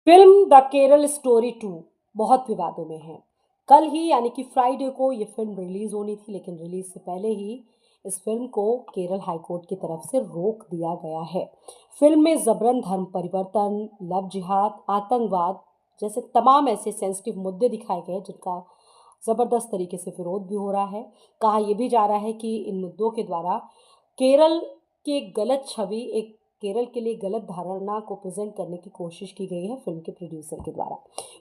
Film the Kerala story 2 बहुत विवादों में है। कल ही यानी कि फ्राइडे को ये फिल्म रिलीज़ होनी थी, लेकिन रिलीज़ से पहले ही इस फिल्म को केरल हाई कोर्ट की तरफ से रोक दिया गया है। फिल्म में ज़बरन धर्म परिवर्तन, लव जिहाद, आतंकवाद जैसे तमाम ऐसे सेंसिटिव मुद्दे दिखाए गए जिनका ज़बरदस्त तरीके से विरोध भी हो रहा है। कहा यह भी जा रहा है कि इन मुद्दों के द्वारा केरल की एक गलत छवि, एक केरल के लिए गलत धारणा को प्रेज़ेंट करने की कोशिश की गई है फ़िल्म के प्रोड्यूसर के द्वारा।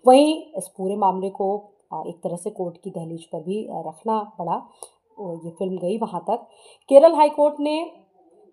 वहीं इस पूरे मामले को एक तरह से कोर्ट की दहलीज पर भी रखना पड़ा। ये फ़िल्म गई वहाँ तक। केरल हाई कोर्ट ने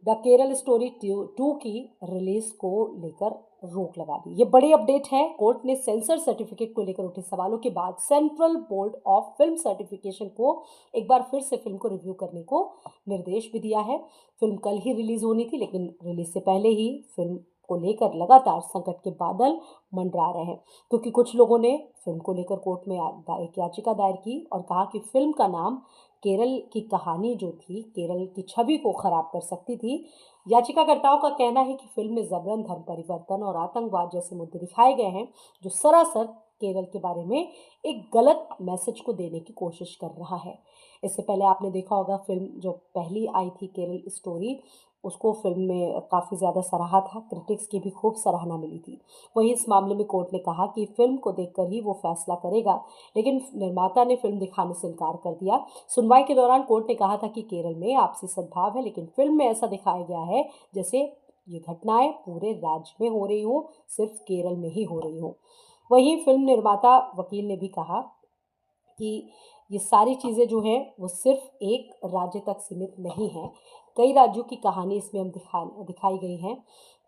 द केरल स्टोरी 2 की रिलीज़ को लेकर रोक लगा दी। ये बड़ी अपडेट है। कोर्ट ने सेंसर सर्टिफिकेट को लेकर उठे सवालों के बाद central board of film certification को एक बार फिर से फिल्म को रिव्यू करने को निर्देश भी दिया है। फिल्म कल ही रिलीज़ होनी थी, लेकिन रिलीज़ से पहले ही फिल्म को लेकर लगातार संकट के बादल मंडरा रहे हैं, क्योंकि कुछ लोगों ने फिल्म को लेकर कोर्ट में एक याचिका दायर की और कहा कि फिल्म का नाम केरल की कहानी जो थी, केरल की छवि को खराब कर सकती थी। याचिकाकर्ताओं का कहना है कि फिल्म में जबरन धर्म परिवर्तन और आतंकवाद जैसे मुद्दे दिखाए गए हैं, जो सरासर केरल के बारे में एक गलत मैसेज को देने की कोशिश कर रहा है। इससे पहले आपने देखा होगा, फिल्म जो पहली आई थी केरल स्टोरी, उसको फिल्म में काफ़ी ज़्यादा सराहा था, क्रिटिक्स की भी खूब सराहना मिली थी। वहीं इस मामले में कोर्ट ने कहा कि फिल्म को देखकर ही वो फैसला करेगा, लेकिन निर्माता ने फिल्म दिखाने से इनकार कर दिया। सुनवाई के दौरान कोर्ट ने कहा था कि केरल में आपसी सद्भाव है, लेकिन फिल्म में ऐसा दिखाया गया है जैसे ये घटनाएं पूरे राज्य में हो रही हों, सिर्फ केरल में ही हो रही हों। वहीं फिल्म निर्माता वकील ने भी कहा कि ये सारी चीज़ें जो हैं वो सिर्फ एक राज्य तक सीमित नहीं हैं, कई राज्यों की कहानी इसमें हम दिखाई गई हैं।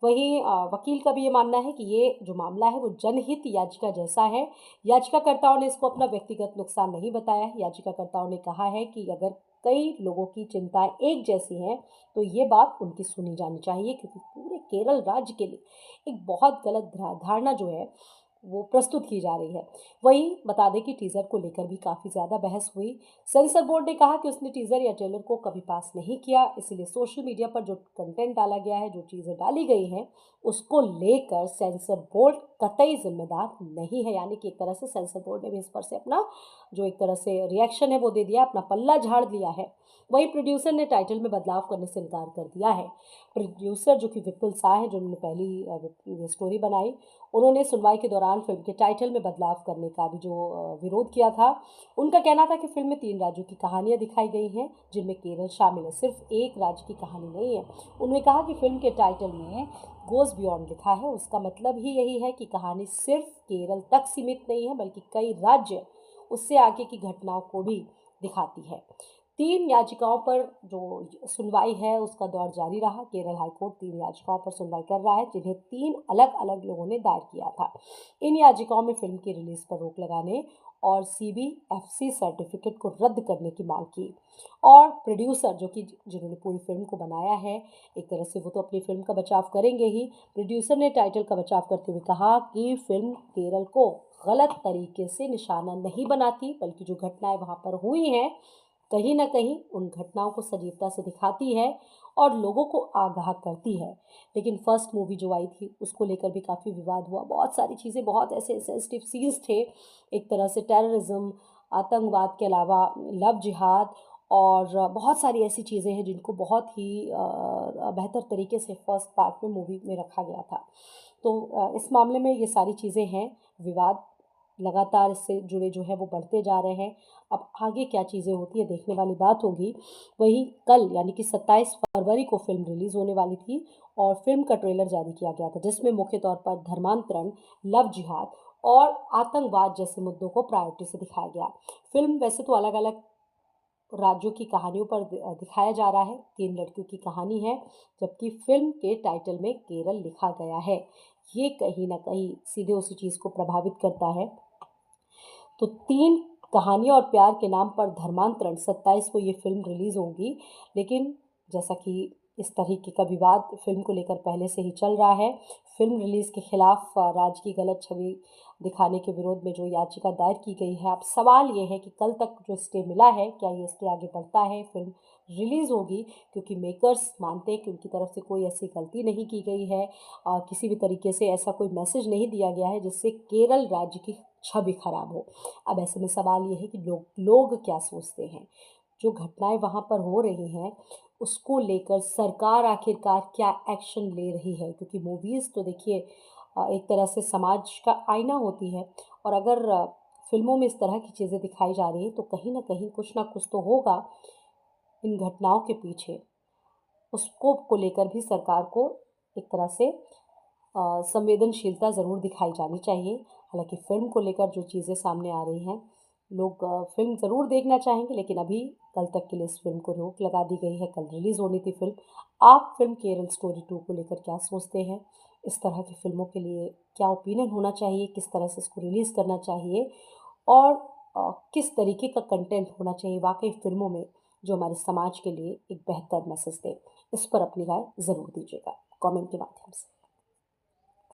वहीं वकील का भी ये मानना है कि ये जो मामला है वो जनहित याचिका जैसा है। याचिकाकर्ताओं ने इसको अपना व्यक्तिगत नुकसान नहीं बताया है। याचिकाकर्ताओं ने कहा है कि अगर कई लोगों की चिंताएं एक जैसी हैं, तो ये बात उनकी सुनी जानी चाहिए, क्योंकि पूरे केरल राज्य के लिए एक बहुत गलत धारणा जो है वो प्रस्तुत की जा रही है। वहीं बता दें कि टीज़र को लेकर भी काफ़ी ज़्यादा बहस हुई। सेंसर बोर्ड ने कहा कि उसने टीज़र या ट्रेलर को कभी पास नहीं किया, इसीलिए सोशल मीडिया पर जो कंटेंट डाला गया है, जो चीज़ें डाली गई हैं, उसको लेकर सेंसर बोर्ड कतई जिम्मेदार नहीं है। यानी कि एक तरह से सेंसर बोर्ड ने भी इस पर से अपना जो एक तरह से रिएक्शन है वो दे दिया, अपना पल्ला झाड़ दिया है। वहीं प्रोड्यूसर ने टाइटल में बदलाव करने से इनकार कर दिया है। प्रोड्यूसर जो कि विपुल शाह है, जिन्होंने पहली स्टोरी बनाई, उन्होंने सुनवाई के दौरान फिल्म के टाइटल में बदलाव करने का भी जो विरोध किया था। उनका कहना था कि फिल्म में 3 राज्यों की कहानियाँ दिखाई गई हैं, जिनमें केरल शामिल है, सिर्फ एक राज्य की कहानी नहीं है। उन्होंने कहा कि फिल्म के टाइटल में गोज़ बियॉन्ड लिखा है, उसका मतलब ही यही है कि कहानी सिर्फ केरल तक सीमित नहीं है, बल्कि कई राज्य, उससे आगे की घटनाओं को भी दिखाती है। 3 याचिकाओं पर जो सुनवाई है उसका दौर जारी रहा। केरल हाईकोर्ट 3 याचिकाओं पर सुनवाई कर रहा है, जिन्हें 3 अलग-अलग लोगों ने दायर किया था। इन याचिकाओं में फिल्म की रिलीज पर रोक लगाने और सीबीएफसी सर्टिफिकेट को रद्द करने की मांग की। और प्रोड्यूसर जो कि जिन्होंने पूरी फिल्म को बनाया है, एक तरह से वो तो अपनी फिल्म का बचाव करेंगे ही। प्रोड्यूसर ने टाइटल का बचाव करते हुए कहा कि फिल्म केरल को गलत तरीके से निशाना नहीं बनाती, बल्कि जो घटनाएं वहाँ पर हुई हैं, कहीं न कहीं उन घटनाओं को सजीवता से दिखाती है और लोगों को आगाह करती है। लेकिन फर्स्ट मूवी जो आई थी, उसको लेकर भी काफ़ी विवाद हुआ। बहुत सारी चीज़ें, बहुत ऐसे सेंसिटिव सीन्स थे, एक तरह से टेररिज्म, आतंकवाद के अलावा लव जिहाद और बहुत सारी ऐसी चीज़ें हैं जिनको बहुत ही बेहतर तरीके से फर्स्ट पार्ट में मूवी में रखा गया था। तो इस मामले में ये सारी चीज़ें हैं, विवाद लगातार इससे जुड़े जो है वो बढ़ते जा रहे हैं। अब आगे क्या चीज़ें होती है देखने वाली बात होगी। वहीं कल यानी कि 27 फरवरी को फिल्म रिलीज़ होने वाली थी और फिल्म का ट्रेलर जारी किया गया था, जिसमें मुख्य तौर पर धर्मांतरण, लव जिहाद और आतंकवाद जैसे मुद्दों को प्रायोरिटी से दिखाया गया। फिल्म वैसे तो अलग-अलग राज्यों की कहानियों पर दिखाया जा रहा है। 3 लड़कियों की कहानी है, जबकि फिल्म के टाइटल में केरल लिखा गया है। ये कहीं न कहीं सीधे उसी चीज़ को प्रभावित करता है। तो 3 कहानियाँ और प्यार के नाम पर धर्मांतरण, 27 को ये फ़िल्म रिलीज़ होगी, लेकिन जैसा कि इस तरीके का विवाद फ़िल्म को लेकर पहले से ही चल रहा है। फ़िल्म रिलीज़ के खिलाफ राज्य की गलत छवि दिखाने के विरोध में जो याचिका दायर की गई है, अब सवाल ये है कि कल तक जो स्टे मिला है, क्या ये स्टे आगे बढ़ता है? फ़िल्म रिलीज़ होगी, क्योंकि मेकर्स मानते हैं कि उनकी तरफ से कोई ऐसी गलती नहीं की गई है, किसी भी तरीके से ऐसा कोई मैसेज नहीं दिया गया है जिससे केरल राज्य की छवि खराब हो। अब ऐसे में सवाल ये है कि लोग क्या सोचते हैं? जो घटनाएँ वहाँ पर हो रही हैं, उसको लेकर सरकार आखिरकार क्या एक्शन ले रही है? क्योंकि मूवीज़ तो देखिए एक तरह से समाज का आईना होती है, और अगर फ़िल्मों में इस तरह की चीज़ें दिखाई जा रही हैं, तो कहीं न कहीं कुछ न कुछ तो होगा इन घटनाओं के पीछे। उसको को लेकर भी सरकार को एक तरह से संवेदनशीलता ज़रूर दिखाई जानी चाहिए। हालाँकि फ़िल्म को लेकर जो चीज़ें सामने आ रही हैं, लोग फ़िल्म ज़रूर देखना चाहेंगे, लेकिन अभी कल तक के लिए इस फ़िल्म को रोक लगा दी गई है। कल रिलीज़ होनी थी फ़िल्म। आप फ़िल्म केरल स्टोरी 2 को लेकर क्या सोचते हैं? इस तरह की फ़िल्मों के लिए क्या ओपिनियन होना चाहिए? किस तरह से इसको रिलीज़ करना चाहिए? और किस तरीके का कंटेंट होना चाहिए वाक़ई फ़िल्मों में, जो हमारे समाज के लिए एक बेहतर मैसेज दे? इस पर अपनी राय ज़रूर दीजिएगा, कमेंट के माध्यम से।